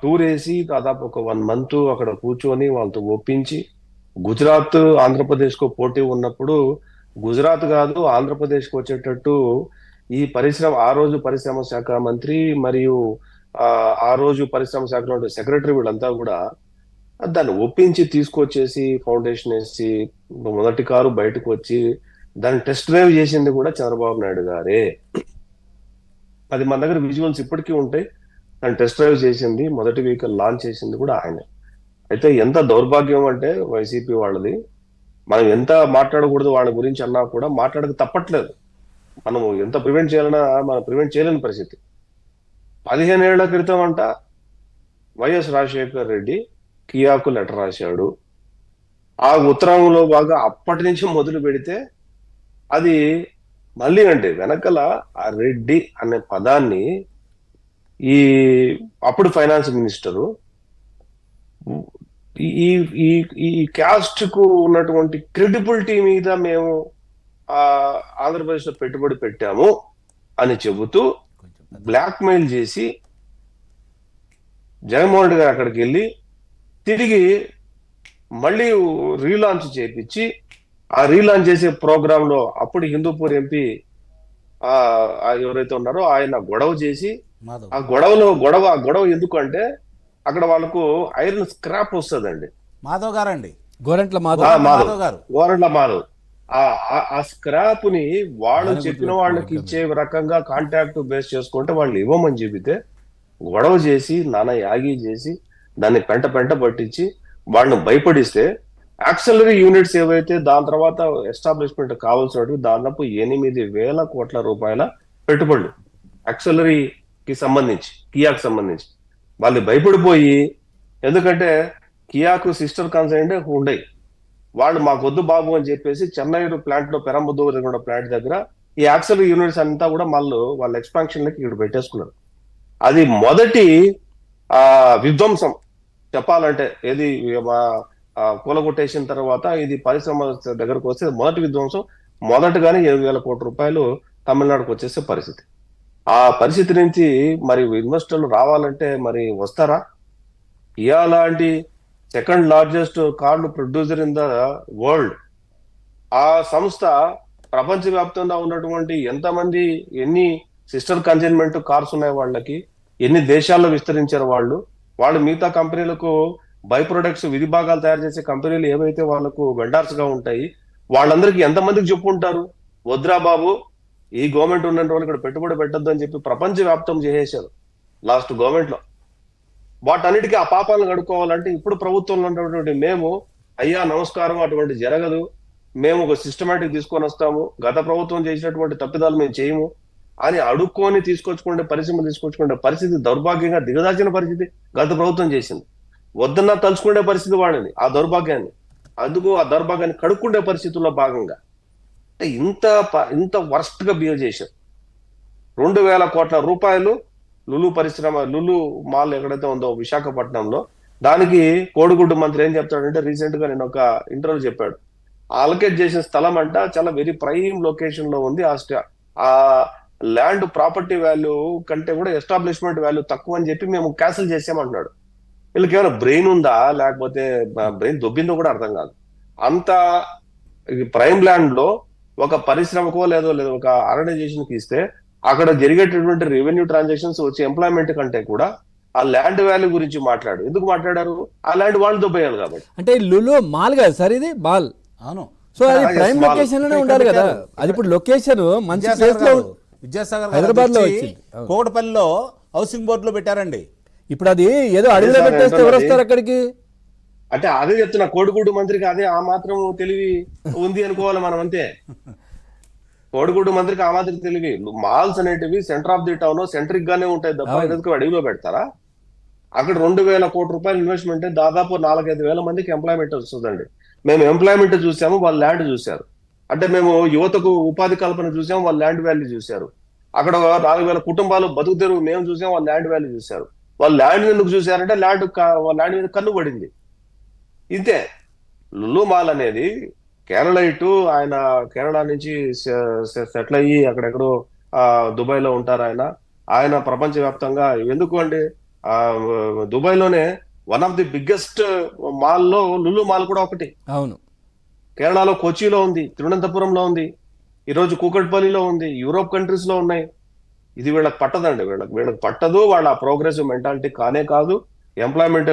Tour వేసి దాదాపు ఒక 1 మంత్ అక్కడ కూర్చొని వాళ్ళతో ఒప్పించి గుజరాత్ ఆంధ్రప్రదేశ్ కు పోటీ ఉన్నప్పుడు గుజరాత్ కాదు ఆంధ్రప్రదేశ్ కు వచ్చేటట్టు ఈ పరిశ్రమ ఆ రోజు పరిశ్రమ శాఖ మంత్రి మరియు ఆ ఆ రోజు పరిశ్రమ శాఖలో ఉండే సెక్రటరీ వీళ్ళంతా కూడా దాన్ని ఒప్పించి తీసుకొచ్చేసి ఫౌండేషన్ వేసి మొదటి కారు బయటకు వచ్చి దాన్ని టెస్ట్ డ్రైవ్ చేసింది కూడా చంద్రబాబు నాయుడు గారే. అది మన దగ్గర విజువల్స్ ఇప్పటికీ ఉంటాయి. దాన్ని టెస్ట్ డ్రైవ్ చేసింది మొదటి వెహికల్ లాంచ్ చేసింది కూడా ఆయనే. అయితే ఎంత దౌర్భాగ్యం అంటే వైసీపీ వాళ్ళది, మనం ఎంత మాట్లాడకూడదు వాళ్ళ గురించి అన్నా కూడా మాట్లాడక తప్పట్లేదు. మనం ఎంత ప్రివెంట్ చేయాలన్నా మనం ప్రివెంట్ చేయలేని పరిస్థితి. 15 ఏళ్ల క్రితం అంట వైఎస్ రాజశేఖర్ రెడ్డి కియాకు లెటర్ రాశాడు. ఆ ఉత్తరంలో బాగా అప్పటి నుంచి మొదలు పెడితే అది మళ్ళీ అంటే వెనకల ఆ రెడ్డి అనే పదాన్ని ఈ అప్పుడు ఫైనాన్స్ మినిస్టరు ఈ ఈ ఈ క్యాస్ట్ కు ఉన్నటువంటి క్రెడిబిలిటీ మీద మేము ఆ ఆంధ్రప్రదేశ్ లో పెట్టుబడి పెట్టాము అని చెబుతూ బ్లాక్ మెయిల్ చేసి జగన్మోహన్ రెడ్డి గారు అక్కడికి వెళ్ళి తిరిగి మళ్ళీ రీలాంచ్ చేపించి ఆ రీలాంచ్ చేసే ప్రోగ్రామ్ లో అప్పుడు హిందూపూర్ ఎంపీ ఎవరైతే ఉన్నారో ఆయన గొడవ చేసి ఆ గొడవ ఎందుకు అంటే అక్కడ వాళ్ళకు ఐరన్ స్క్రాప్ వస్తుందండి. మాధవ్ గారండి, గోరంట్ల మాధవ్ గారు, గోరంట్ల మాధవ్ ఆ స్క్రాప్ ని వాళ్ళు చెప్పిన వాళ్ళకి ఇచ్చే రకంగా కాంటాక్ట్ బేస్ చేసుకుంటే వాళ్ళు ఇవ్వమని చెబితే గొడవ చేసి నానా యాగి చేసి దాన్ని పెంట పట్టించి వాళ్ళని భయపడిస్తే యాక్సలరీ యూనిట్స్ ఏవైతే దాని తర్వాత ఎస్టాబ్లిష్మెంట్ కావాల్సినవి దాదాపు 8,000 కోట్ల రూపాయల పెట్టుబడులు యాక్సలరీకి సంబంధించి కియాకు సంబంధించి వాళ్ళు భయపడిపోయి, ఎందుకంటే కియాకు సిస్టర్ కన్సర్న్ హుండై, వాళ్ళు మాకొద్దు బాబు అని చెప్పేసి చెన్నై ప్లాంట్ లో పెరంబదూరు ప్లాంట్ దగ్గర ఈ యాక్సలరీ యూనిట్స్ అంతా కూడా వాళ్ళ ఎక్స్పాన్షన్ లకి ఇక్కడ పెట్టేసుకున్నారు. అది మొదటి విధ్వంసం చెప్పాలంటే. ఏది కూలగొట్టేసిన తర్వాత ఇది పరిశ్రమ దగ్గరకు వస్తే మొదటి విధ్వంసం. మొదటగానే 7,000 కోట్ల రూపాయలు తమిళనాడుకు వచ్చేసే పరిస్థితి. ఆ పరిస్థితి నుంచి మరి ఇన్వెస్టర్లు రావాలంటే మరి వస్తారా? ఇలాంటి సెకండ్ లార్జెస్ట్ కార్లు ప్రొడ్యూసర్ ఇన్ ద వరల్డ్ ఆ సంస్థ ప్రపంచవ్యాప్తంగా ఉన్నటువంటి ఎంతమంది ఎన్ని సిస్టర్ కన్సైన్మెంట్ కార్స్ ఉన్నాయి వాళ్ళకి, ఎన్ని దేశాల్లో విస్తరించారు వాళ్ళు మిగతా కంపెనీలకు బై ప్రొడక్ట్స్ విధి భాగాలు తయారు చేసే కంపెనీలు ఏవైతే వాళ్ళకు వెండర్స్ గా ఉంటాయి వాళ్ళందరికీ ఎంతమందికి చెప్పుకుంటారు వద్రా బాబు ఈ గవర్నమెంట్ ఉన్న వాళ్ళు ఇక్కడ పెట్టుబడి పెట్టద్దు అని చెప్పి ప్రపంచ వ్యాప్తం చేసేశారు లాస్ట్ గవర్నమెంట్ లో. వాటన్నిటికీ ఆ పాపాలను కడుక్కోవాలంటే ఇప్పుడు ప్రభుత్వంలో ఉన్నటువంటి మేము అయ్యా నమస్కారం అటువంటి జరగదు, మేము ఒక సిస్టమేటిక్ తీసుకొని వస్తాము, గత ప్రభుత్వం చేసినటువంటి తప్పిదాలు మేము చేయము అని అడుక్కొని తీసుకొచ్చుకునే పరిస్థితి దౌర్భాగ్యంగా దిగదాచిన పరిస్థితి గత ప్రభుత్వం చేసింది. వద్దన్నా తలుచుకునే పరిస్థితి వాడిని ఆ దౌర్భాగ్యాన్ని, అందుకు ఆ దౌర్భాగ్యాన్ని కడుక్కుండే పరిస్థితుల్లో భాగంగా అంటే ఇంత వర్స్ట్ గా బిహేవ్ చేశారు. 2,000 కోట్ల రూపాయలు లులు మాల్ ఎక్కడైతే ఉందో విశాఖపట్నంలో, దానికి కోడిగుడ్డు మంత్రి ఏం చెప్తాడంటే రీసెంట్ గా నేను ఒక ఇంటర్వ్యూ చెప్పాడు, అలొకేట్ చేసిన స్థలం అంట చాలా వెరీ ప్రైమ్ లొకేషన్ లో ఉంది, ఆ ల్యాండ్ ప్రాపర్టీ వాల్యూ కంటే కూడా ఎస్టాబ్లిష్మెంట్ వాల్యూ తక్కువ అని చెప్పి మేము క్యాన్సిల్ చేసామంటున్నాడు. వీళ్ళకి ఏమైనా బ్రెయిన్ ఉందా లేకపోతే బ్రెయిన్ దొబ్బిందో కూడా అర్థం కాదు. అంత ప్రైమ్ ల్యాండ్ లో ఒక పరిశ్రమకో లేదో ఒక ఆర్గనైజేషన్ కి ఇస్తే అక్కడ జరిగేటటువంటి రెవెన్యూ ట్రాన్సాక్షన్స్ వచ్చే ఎంప్లాయ్మెంట్ కంటే కూడా ఆ ల్యాండ్ వాల్యూ గురించి ఎందుకు మాట్లాడారు? ఆ ల్యాండ్ వాళ్ళు దొబ్బేయాలి కాబట్టి. అంటే లులు మాల్ కదా సార్, ఇది మాల్. అవును, సో అది ప్రైమ్ లొకేషన్ లోనే ఉండాలి కదా. అది ఇప్పుడు లొకేషన్ మంచి ప్లేస్ లో విద్యాసాగర్ హైదరాబాద్ లో వచ్చింది, కోకటపల్లిలో హౌసింగ్ బోర్డు లో పెట్టారండి. ఇప్పుడు అది ఏదో అడవిలో పెట్టేస్తే ఎవరు వస్తారు అక్కడికి? అంటే అదే చెప్తున్నా, కోడిగుడ్డు మంత్రికి అదే ఆ మాత్రం తెలివి ఉంది అనుకోవాలి మనం అంతే. కోడిగుడ్డు మంత్రికి ఆ మాత్రం తెలివి. మాల్స్ అనేటివి centre of the town centric గానే ఉంటాయి తప్ప ఎందుకు అడవిలో పెడతారా? అక్కడ 2,000 కోట్ల రూపాయలు ఇన్వెస్ట్మెంట్ దాదాపు 4-5 వేల మందికి ఎంప్లాయ్మెంట్ వస్తుందండి. మేము ఎంప్లాయ్మెంట్ చూసాము, వాళ్ళు ల్యాండ్ చూశారు. అంటే మేము యువతకు ఉపాధి కల్పన చూసాము, వాళ్ళు ల్యాండ్ వాల్యూ చూశారు. అక్కడ 4,000 కుటుంబాలు బతుకుతెరువు మేము చూసాం, వాళ్ళు ల్యాండ్ వాల్యూ చూశారు. వాళ్ళు ల్యాండ్ ఎందుకు చూశారంటే ల్యాండ్ మీద కన్ను పడింది. ఇంతే. లులు మాల్ అనేది ఆయన కేరళ నుంచి సెటిల్ అయ్యి అక్కడెక్కడో దుబాయ్ లో ఉంటారు ఆయన ప్రపంచ వ్యాప్తంగా ఎందుకు అండి దుబాయ్లోనే వన్ ఆఫ్ ది బిగ్గెస్ట్ మాల్లో లులు మాల్ కూడా ఒకటి. అవును. కేరళలో కొచ్చిలో ఉంది, తిరువనంతపురంలో ఉంది, ఈరోజు కూకట్పల్లిలో ఉంది, యూరోప్ కంట్రీస్ లో ఉన్నాయి. ఇది వీళ్ళకి పట్టదండి, వీళ్ళకి పట్టదు. వాళ్ళ ప్రోగ్రెసివ్ మెంటాలిటీ కానే కాదు. ఎంప్లాయ్మెంట్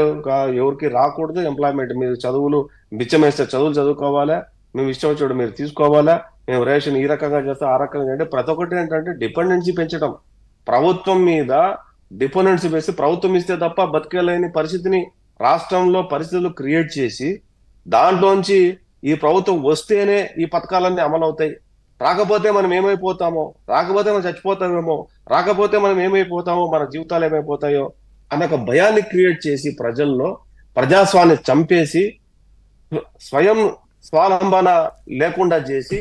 ఎవరికి రాకూడదు. ఎంప్లాయ్మెంట్ మీరు చదువులు బిచ్చమేస్తే చదువులు చదువుకోవాలా, మేము ఇష్టం వచ్చాడు మీరు తీసుకోవాలా, మేము రేషన్ ఈ రకంగా చేస్తే ఆ రకంగా అంటే ప్రతి ఒక్కటి ఏంటంటే డిపెండెన్సీ పెంచడం. ప్రభుత్వం మీద డిపెండెన్సీ వేసి ప్రభుత్వం ఇస్తే తప్ప బతికేలేని పరిస్థితిని రాష్ట్రంలో పరిస్థితులు క్రియేట్ చేసి దాంట్లోంచి ఈ ప్రభుత్వం వస్తేనే ఈ పథకాలన్నీ అమలు అవుతాయి, రాకపోతే మనం ఏమైపోతామో, రాకపోతే మనం చచ్చిపోతామేమో, రాకపోతే మనం ఏమైపోతామో, మన జీవితాలు ఏమైపోతాయో అన్న ఒక భయాన్ని క్రియేట్ చేసి ప్రజల్లో ప్రజాస్వామ్యాన్ని చంపేసి స్వయం స్వాలంబన లేకుండా చేసి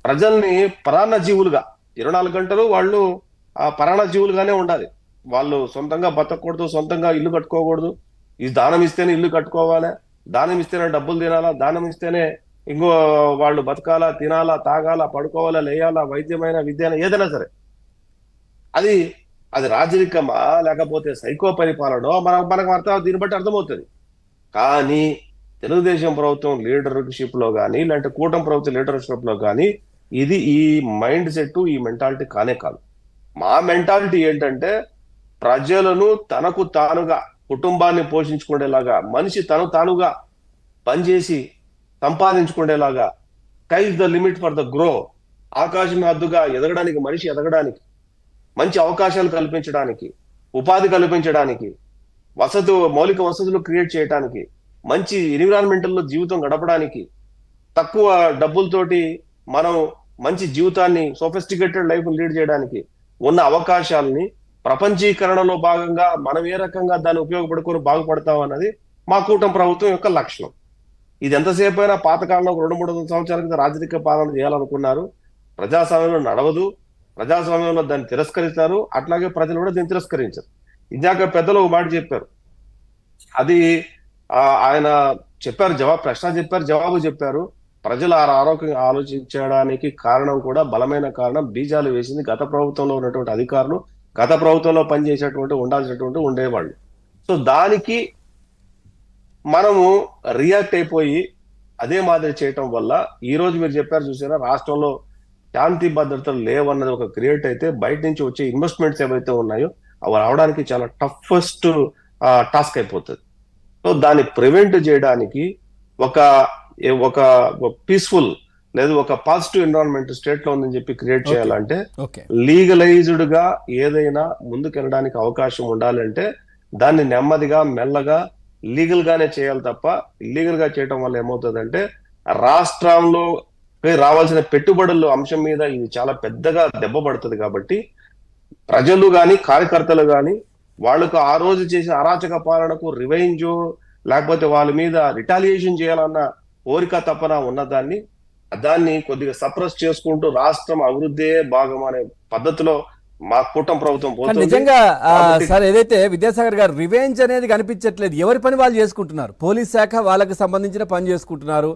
ప్రజల్ని పరాన్న జీవులుగా 24 గంటలు వాళ్ళు ఆ పరాన్న జీవులుగానే ఉండాలి. వాళ్ళు సొంతంగా బతకూడదు, సొంతంగా ఇల్లు కట్టుకోకూడదు. ఈ దానం ఇస్తేనే ఇల్లు కట్టుకోవాలా, దానం ఇస్తేనే డబ్బులు తినాలా, దానం ఇస్తేనే ఇంకో వాళ్ళు బతకాలా, తినాలా, తాగాల, పడుకోవాలా, లేయాలా, వైద్యమైన విద్య ఏదైనా సరే. అది రాజరికమా లేకపోతే సైకో పరిపాలనో మనకు దీన్ని బట్టి అర్థమవుతుంది. కానీ తెలుగుదేశం ప్రభుత్వం లీడర్షిప్ లో కానీ లేదంటే కూటమి ప్రభుత్వం లీడర్షిప్ లో కానీ ఇది ఈ మైండ్ సెట్, ఈ మెంటాలిటీ కానే కాదు. మా మెంటాలిటీ ఏంటంటే ప్రజలను తనకు తానుగా కుటుంబాన్ని పోషించుకునేలాగా, మనిషి తానుగా పనిచేసి సంపాదించుకునేలాగా, sky is the limit for the grow, ఆకాశం హద్దుగా ఎదగడానికి, మనిషి ఎదగడానికి, మంచి అవకాశాలు కల్పించడానికి, ఉపాధి కల్పించడానికి, మౌలిక వసతులు క్రియేట్ చేయడానికి, మంచి ఎన్విరాన్మెంటల్లో జీవితం గడపడానికి, తక్కువ డబ్బులతోటి మనం మంచి జీవితాన్ని సోఫిస్టికేటెడ్ లైఫ్ లీడ్ చేయడానికి ఉన్న అవకాశాలని ప్రపంచీకరణలో భాగంగా మనం ఏ రకంగా దాన్ని ఉపయోగపడుకొని బాగుపడతాం అన్నది మా కూటమి ప్రభుత్వం యొక్క లక్ష్యం. ఇది ఎంతసేపు అయినా పాతకాలంలో 200-300 సంవత్సరాల క్రితం రాజరిక పాలన చేయాలనుకున్నారు. ప్రజాస్వామ్యంలో నడవదు, ప్రజాస్వామ్యంలో దాన్ని తిరస్కరిస్తారు. అట్లాగే ప్రజలు కూడా దీన్ని తిరస్కరించారు. ఇందాక పెద్దలు ఒక మాట చెప్పారు, అది ఆయన చెప్పారు, ప్రశ్న చెప్పారు, జవాబు చెప్పారు. ప్రజలు ఆరోగ్యంగా ఆలోచించడానికి కారణం కూడా బలమైన కారణం బీజాలు వేసింది గత ప్రభుత్వంలో ఉన్నటువంటి అధికారులు, గత ప్రభుత్వంలో పనిచేసేటువంటి ఉండాల్సినటువంటి ఉండేవాళ్ళు. సో దానికి మనము రియాక్ట్ అయిపోయి అదే మాదిరి చేయటం వల్ల ఈ రోజు మీరు చెప్పారు చూసారా, రాష్ట్రంలో శాంతి భద్రతలు లేవన్నది ఒక క్రియేట్ అయితే బయట నుంచి వచ్చే ఇన్వెస్ట్మెంట్స్ ఏవైతే ఉన్నాయో అవి రావడానికి చాలా టఫెస్ట్ టాస్క్ అయిపోతుంది. సో దాన్ని ప్రివెంట్ చేయడానికి ఒక పీస్ఫుల్ లేదు ఒక పాజిటివ్ ఎన్విరాన్మెంట్ స్టేట్ లో ఉందని చెప్పి క్రియేట్ చేయాలంటే లీగలైజ్డ్ గా ఏదైనా ముందుకెళ్ళడానికి అవకాశం ఉండాలంటే దాన్ని నెమ్మదిగా మెల్లగా లీగల్ గానే చేయాలి తప్ప ఇల్లీగల్ గా చేయడం వల్ల ఏమవుతుందంటే రాష్ట్రంలో రావాల్సిన పెట్టుబడుల అంశం మీద ఇది చాలా పెద్దగా దెబ్బ పడుతుంది. కాబట్టి ప్రజలు గాని కార్యకర్తలు గాని వాళ్ళకు ఆ రోజు చేసిన అరాచక పాలనకు రివెంజ్ లేకపోతే వాళ్ళ మీద రిటాలియేషన్ చేయాలన్న కోరిక తపన దాన్ని కొద్దిగా సప్రెస్ చేసుకుంటూ రాష్ట్రం అభివృద్ధే భాగం అనే పద్ధతిలో మా కూటమి ప్రభుత్వం పోతుంది. నిజంగా సార్ ఏదైతే విద్యాసాగర్ గారు రివెంజ్ అనేది కనిపించట్లేదు, ఎవరి పని వాళ్ళు చేసుకుంటున్నారు. పోలీస్ శాఖ వాళ్ళకి సంబంధించిన పని చేసుకుంటున్నారు.